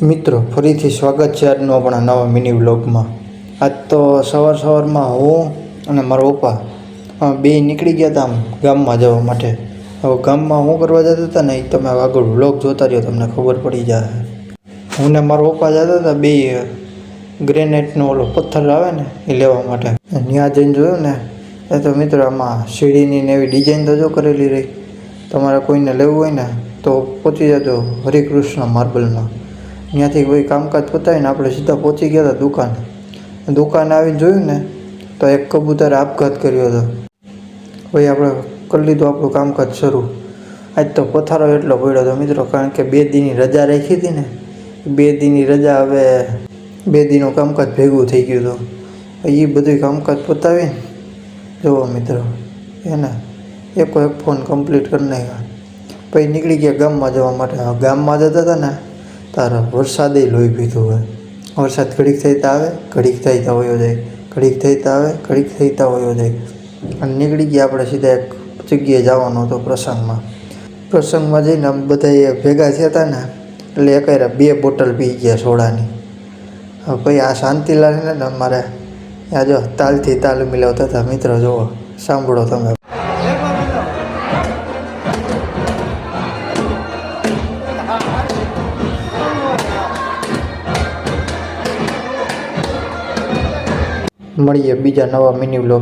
મિત્રો ફરીથી સ્વાગત છે આજનો આપણા નવા મિની વ્લોગમાં। આજ તો સવારમાં હું અને મારા પપ્પા બે નીકળી ગયા હતા આમ ગામમાં જવા માટે। હવે ગામમાં શું કરવા જતા હતા ને એ તમે આગળ વ્લોગ જોતા રહ્યો, તમને ખબર પડી જાય। હું ને મારા પપ્પા જતા હતા બે ગ્રેનાઇટનો ઓલો પથ્થર આવે ને એ લેવા માટે। ત્યાં જઈને જોયું ને એ તો મિત્રો આમાં સીડીની ને એવી ડિઝાઇન તો જો કરેલી રહી। તમારે કોઈને લેવું હોય ને તો પહોંચી જજો હરિકૃષ્ણ માર્બલમાં। ત્યાંથી કોઈ કામકાજ પતાવીને આપણે સીધા પહોંચી ગયા હતા દુકાને આવીને જોયું ને તો એક કબૂતરે આપઘાત કર્યો હતો। ભાઈ આપણે કરી લીધું આપણું કામકાજ શરૂ। આજ તો પથારો એટલો પડ્યો હતો મિત્રો, કારણ કે 2 દીની રજા રાખી હતી ને, 2 દીની રજા હવે 2 દીનું કામકાજ ભેગું થઈ ગયું હતું। એ બધું કામકાજ પતાવીને જુઓ મિત્રો એને એક ફોન કમ્પ્લીટ કરી નાખ્યા। પછી નીકળી ગયા ગામમાં જવા માટે। ગામમાં જતા હતા ને તારે વરસાદે લોહી પીધું હોય। વરસાદ ઘડીક થઈતા આવે, ઘડીક થઈતા વયો જાય, ઘડીક થઈતા આવે, ઘડીક થઈતા વયો જાય। અને નીકળી ગયા આપણે સીધા એક જગ્યાએ જવાનો હતો પ્રસંગમાં જઈને આમ બધા ભેગા થયા હતા ને એટલે એકાયરા 2 બોટલ પી ગયા સોડાની। હવે ભાઈ આ શાંતિલાલ ને અમારે આ જો તાલથી તાલ મિલાવતા હતા મિત્રો, જુઓ સાંભળો તમે। મળીએ બીજા નવા મિની વ્લોગ।